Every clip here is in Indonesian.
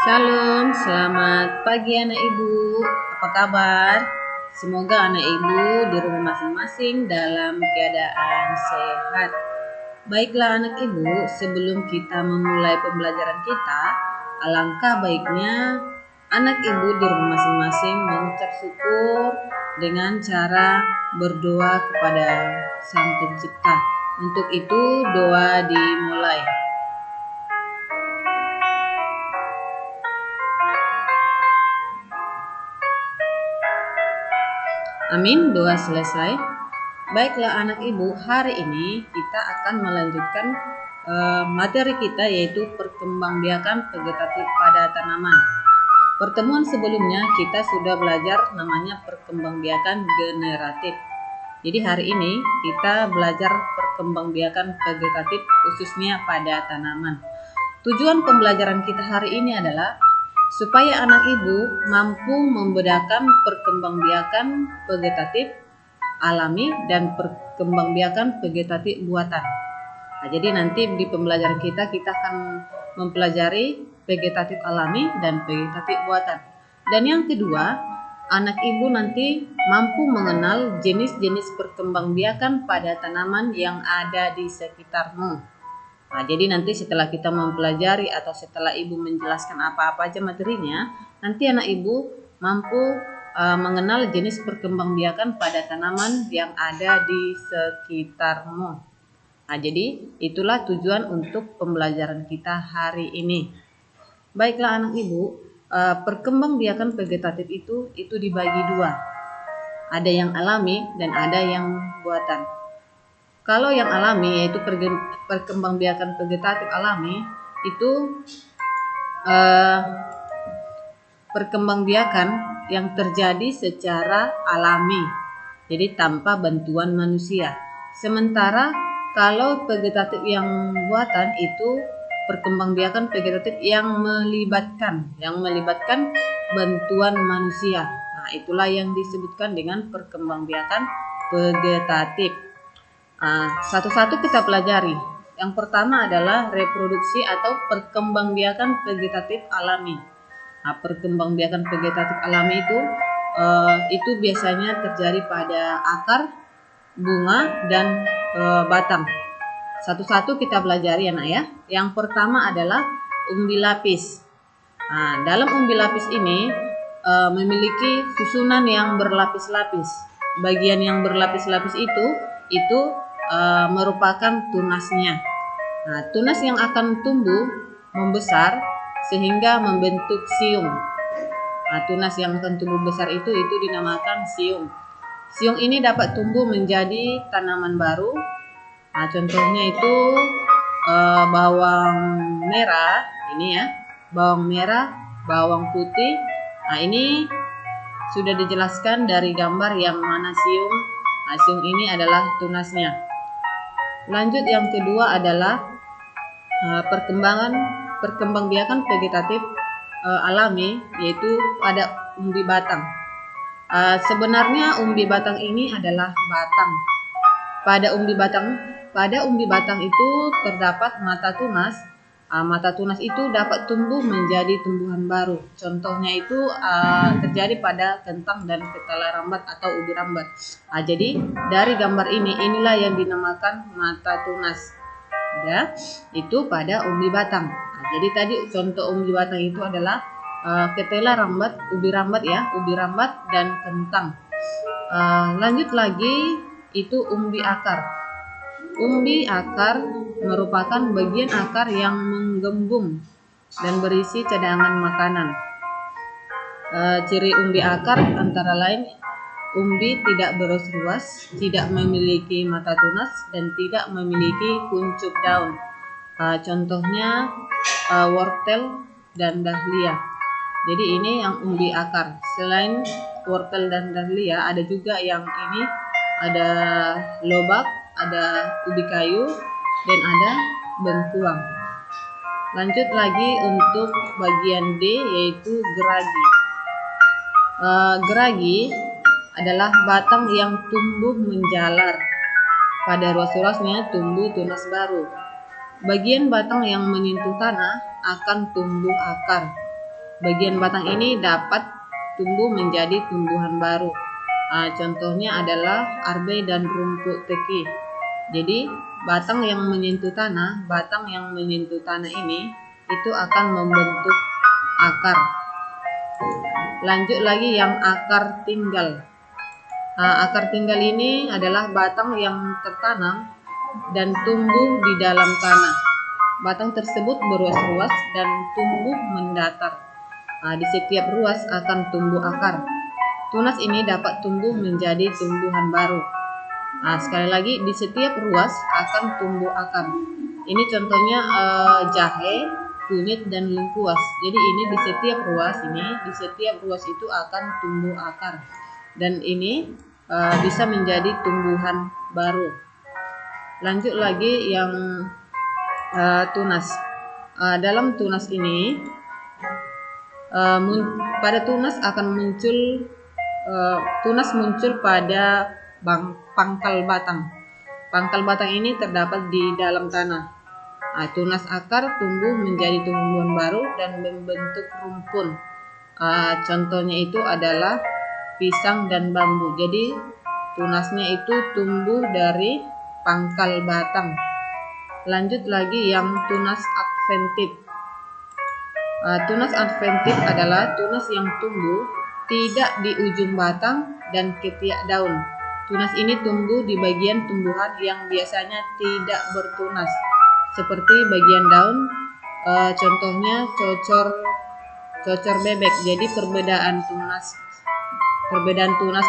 Shalom, selamat pagi anak ibu. Apa kabar? Semoga anak ibu di rumah masing-masing dalam keadaan sehat. Baiklah anak ibu, sebelum kita memulai pembelajaran kita, alangkah baiknya anak ibu di rumah masing-masing mengucap syukur dengan cara berdoa kepada Sang Pencipta. Untuk itu doa dimulai. Amin, doa selesai. Baiklah anak ibu, hari ini kita akan melanjutkan materi kita, yaitu perkembangbiakan vegetatif pada tanaman. Pertemuan sebelumnya kita sudah belajar namanya perkembangbiakan generatif. Jadi hari ini kita belajar perkembangbiakan vegetatif khususnya pada tanaman. Tujuan pembelajaran kita hari ini adalah supaya anak ibu mampu membedakan perkembangbiakan vegetatif alami dan perkembangbiakan vegetatif buatan. Nah, jadi nanti di pembelajaran kita akan mempelajari vegetatif alami dan vegetatif buatan. Dan yang kedua, anak ibu nanti mampu mengenal jenis-jenis perkembangbiakan pada tanaman yang ada di sekitarmu. Nah, jadi nanti setelah kita mempelajari atau setelah ibu menjelaskan apa-apa aja materinya, nanti anak ibu mampu mengenal jenis perkembangbiakan pada tanaman yang ada di sekitarmu. Nah, jadi itulah tujuan untuk pembelajaran kita hari ini. Baiklah anak ibu, perkembangbiakan vegetatif itu dibagi dua. Ada yang alami dan ada yang buatan. Kalau yang alami, yaitu perkembangbiakan vegetatif alami, itu perkembangbiakan yang terjadi secara alami, jadi tanpa bantuan manusia. Sementara kalau vegetatif yang buatan itu perkembangbiakan vegetatif yang melibatkan bantuan manusia. Nah, itulah yang disebutkan dengan perkembangbiakan vegetatif. Satu-satu kita pelajari. Yang pertama adalah reproduksi atau perkembangbiakan vegetatif alami. Nah, perkembangbiakan vegetatif alami itu biasanya terjadi pada akar, bunga, dan batang. Satu-satu kita pelajari anak ya. Yang pertama adalah umbi lapis. Nah, dalam umbi lapis ini memiliki susunan yang berlapis-lapis. Bagian yang berlapis-lapis itu merupakan tunasnya. Nah, tunas yang akan tumbuh membesar sehingga membentuk siung. Nah, tunas yang akan tumbuh besar itu dinamakan siung. Siung ini dapat tumbuh menjadi tanaman baru. Nah, contohnya itu bawang merah, ini ya, bawang merah, bawang putih. Nah, ini sudah dijelaskan dari gambar yang mana siung. Nah, siung ini adalah tunasnya. Lanjut, yang kedua adalah perkembangbiakan vegetatif alami, yaitu pada umbi batang. Sebenarnya umbi batang ini adalah batang. Pada umbi batang itu terdapat mata tunas. Mata tunas itu dapat tumbuh menjadi tumbuhan baru. Contohnya itu terjadi pada kentang dan ketela rambat atau ubi rambat. Jadi dari gambar inilah yang dinamakan mata tunas. Ya, itu pada umbi batang. Jadi tadi contoh umbi batang itu adalah ketela rambat, ubi rambat dan kentang. Lanjut lagi, itu umbi akar. Umbi akar merupakan bagian akar yang menggembung dan berisi cadangan makanan. Ciri umbi akar antara lain umbi tidak beruas-ruas, tidak memiliki mata tunas, dan tidak memiliki kuncup daun. Contohnya wortel dan dahlia. Jadi ini yang umbi akar. Selain wortel dan dahlia, ada juga yang ini, ada lobak, ada ubi kayu, dan ada bengkuang. Lanjut lagi untuk bagian D, yaitu geragi. Geragi adalah batang yang tumbuh menjalar. Pada ruas-ruasnya tumbuh tunas baru. Bagian batang yang menyentuh tanah akan tumbuh akar. bagian batang ini dapat tumbuh menjadi tumbuhan baru. Contohnya adalah arbe dan rumput teki. Jadi batang yang menyentuh tanah ini itu akan membentuk akar. Lanjut lagi yang akar tinggal. Akar tinggal ini adalah batang yang tertanam dan tumbuh di dalam tanah. Batang tersebut berruas-ruas dan tumbuh mendatar. Di setiap ruas akan tumbuh akar. Tunas ini dapat tumbuh menjadi tumbuhan baru. Sekali lagi, di setiap ruas akan tumbuh akar. Ini contohnya jahe, kunyit, dan lengkuas. Jadi ini di setiap ruas itu akan tumbuh akar. Dan ini bisa menjadi tumbuhan baru. Lanjut lagi yang tunas. Dalam tunas ini, pada tunas akan muncul pada pangkal batang. Pangkal batang ini terdapat di dalam tanah. Tunas akar tumbuh menjadi tumbuhan baru dan membentuk rumpun. Contohnya itu adalah pisang dan bambu. Jadi tunasnya itu tumbuh dari pangkal batang. Lanjut lagi yang tunas adventif. Tunas adventif adalah tunas yang tumbuh tidak di ujung batang dan ketiak daun. Tunas ini tumbuh di bagian tumbuhan yang biasanya tidak bertunas, seperti bagian daun. Contohnya cocor bebek. Jadi perbedaan tunas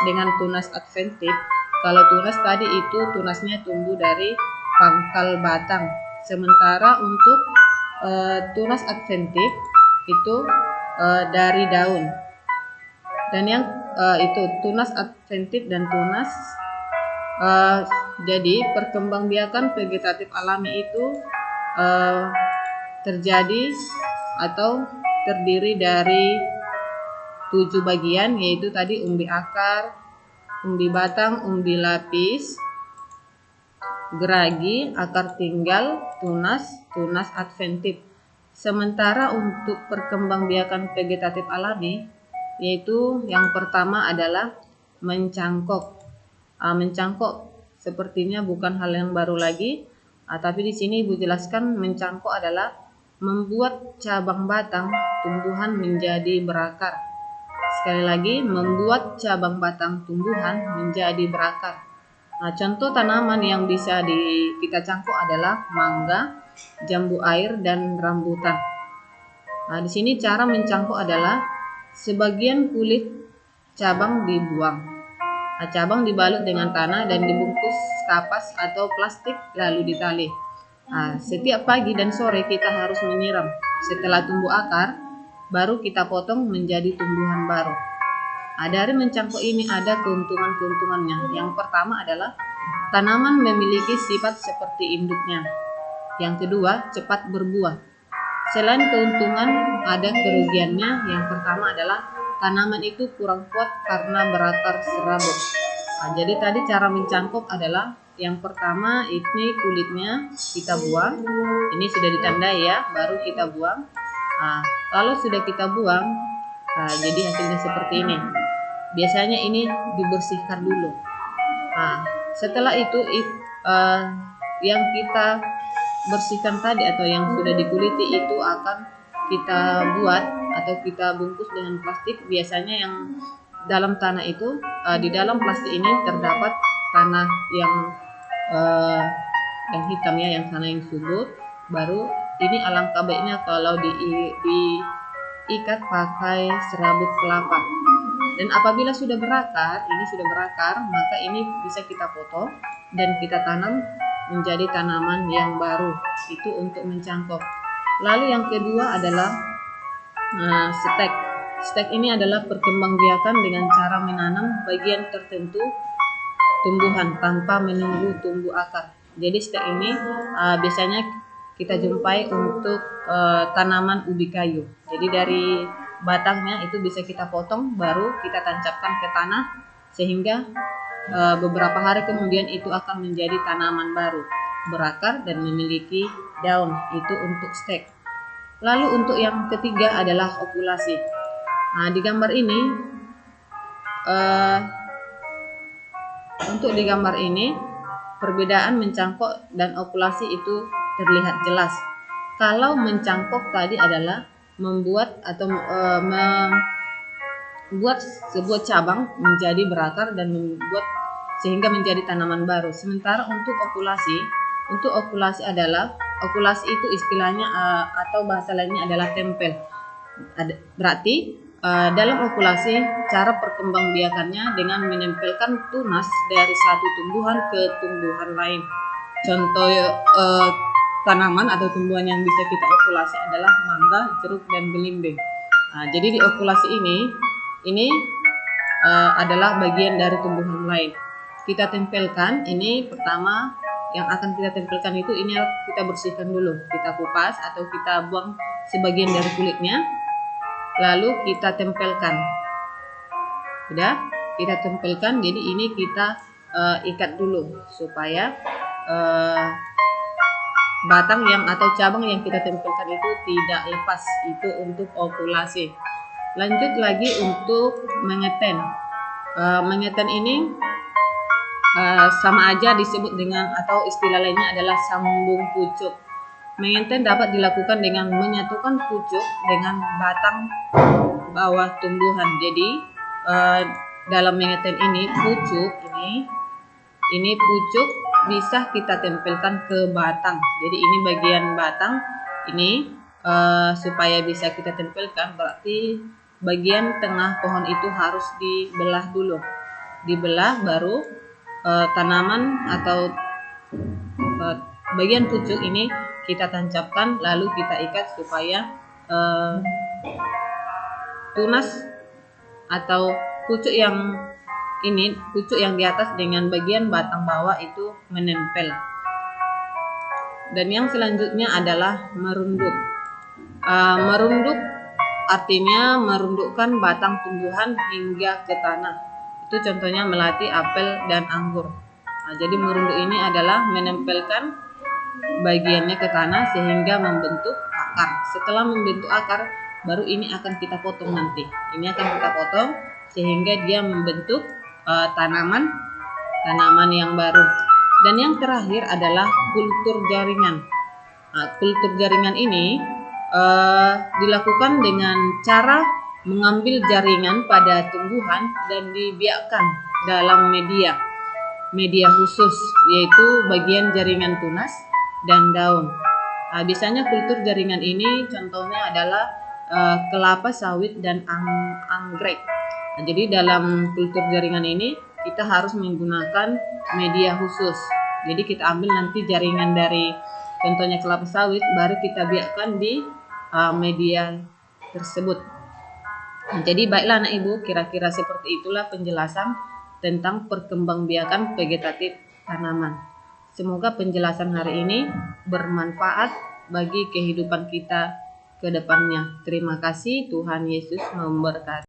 dengan tunas adventif. Kalau tunas tadi itu tunasnya tumbuh dari pangkal batang, sementara untuk tunas adventif itu dari daun. Dan yang itu tunas adventif dan tunas. Jadi perkembangbiakan vegetatif alami itu terjadi atau terdiri dari 7 bagian, yaitu tadi umbi akar, umbi batang, umbi lapis, geragi, akar tinggal, tunas adventif. Sementara untuk perkembangbiakan vegetatif alami, yaitu yang pertama adalah mencangkok. Mencangkok sepertinya bukan hal yang baru lagi, tapi di sini Ibu jelaskan mencangkok adalah membuat cabang batang tumbuhan menjadi berakar. Sekali lagi, membuat cabang batang tumbuhan menjadi berakar. Contoh tanaman yang bisa kita cangkok adalah mangga, jambu air, dan rambutan. Di sini cara mencangkok adalah sebagian kulit cabang dibuang. Cabang dibalut dengan tanah dan dibungkus kapas atau plastik lalu ditali. Setiap pagi dan sore kita harus menyiram. Setelah tumbuh akar, baru kita potong menjadi tumbuhan baru. Dari mencangkok ini ada keuntungan-keuntungannya. Yang pertama adalah tanaman memiliki sifat seperti induknya. Yang kedua, cepat berbuah. Selain keuntungan, ada kerugiannya. Yang pertama adalah tanaman itu kurang kuat karena berakar serabut. Jadi tadi cara mencangkok adalah yang pertama ini kulitnya kita buang. Ini sudah ditandai ya, baru kita buang. Kalau sudah kita buang, jadi hasilnya seperti ini. Biasanya ini dibersihkan dulu. Setelah itu yang kita bersihkan tadi atau yang sudah dikuliti itu akan kita buat atau kita bungkus dengan plastik. Biasanya yang dalam tanah itu, di dalam plastik ini terdapat tanah yang hitam ya, yang tanah yang subur. Baru ini alangkah baiknya kalau diikat pakai serabut kelapa. Dan apabila sudah berakar, maka ini bisa kita potong dan kita tanam menjadi tanaman yang baru. Itu untuk mencangkok. Lalu yang kedua adalah stek. Stek ini adalah perkembangbiakan dengan cara menanam bagian tertentu tumbuhan tanpa menunggu tumbuh akar. Jadi stek ini biasanya kita jumpai untuk tanaman ubi kayu. Jadi dari batangnya itu bisa kita potong, baru kita tancapkan ke tanah, sehingga beberapa hari kemudian itu akan menjadi tanaman baru, berakar dan memiliki daun. Itu untuk stek. Lalu untuk yang ketiga adalah okulasi. Nah, di gambar ini untuk di gambar ini perbedaan mencangkok dan okulasi itu terlihat jelas. Kalau mencangkok tadi adalah membuat atau membuat sebuah cabang menjadi berakar dan membuat sehingga menjadi tanaman baru. Sementara untuk okulasi adalah okulasi itu istilahnya atau bahasa lainnya adalah tempel. Berarti dalam okulasi cara perkembangbiakannya dengan menempelkan tunas dari satu tumbuhan ke tumbuhan lain. Contoh tanaman atau tumbuhan yang bisa kita okulasi adalah mangga, jeruk, dan belimbing. Nah, jadi di okulasi ini adalah bagian dari tumbuhan lain. Kita tempelkan, ini pertama yang akan kita tempelkan itu ini kita bersihkan dulu, kita kupas atau kita buang sebagian dari kulitnya, lalu kita tempelkan. Udah, kita tempelkan. Jadi ini kita ikat dulu supaya batang yang atau cabang yang kita tempelkan itu tidak lepas. Itu untuk okulasi. Lanjut lagi untuk mengeten. Mengeten ini sama aja disebut dengan atau istilah lainnya adalah sambung pucuk. Mengeten dapat dilakukan dengan menyatukan pucuk dengan batang bawah tumbuhan. Jadi dalam mengeten ini pucuk ini pucuk bisa kita tempelkan ke batang. Jadi ini bagian batang ini supaya bisa kita tempelkan berarti bagian tengah pohon itu harus dibelah dulu. Dibelah baru tanaman atau bagian pucuk ini kita tancapkan lalu kita ikat supaya tunas atau pucuk yang di atas dengan bagian batang bawah itu menempel. Dan yang selanjutnya adalah merunduk. Merunduk artinya merundukkan batang tumbuhan hingga ke tanah. Itu contohnya melati, apel, dan anggur. Nah, jadi merunduk ini adalah menempelkan bagiannya ke tanah sehingga membentuk akar. Setelah membentuk akar, baru ini akan kita potong nanti. Ini akan kita potong sehingga dia membentuk tanaman yang baru. Dan yang terakhir adalah kultur jaringan. Nah, kultur jaringan ini dilakukan dengan cara mengambil jaringan pada tumbuhan dan dibiarkan dalam media khusus, yaitu bagian jaringan tunas dan daun. Nah, biasanya kultur jaringan ini contohnya adalah kelapa sawit dan anggrek. Nah, jadi dalam kultur jaringan ini kita harus menggunakan media khusus. Jadi kita ambil nanti jaringan dari contohnya kelapa sawit, baru kita biarkan di media tersebut. Nah, jadi baiklah anak ibu, kira-kira seperti itulah penjelasan tentang perkembangbiakan vegetatif tanaman. Semoga penjelasan hari ini bermanfaat bagi kehidupan kita ke depannya. Terima kasih, Tuhan Yesus memberkati.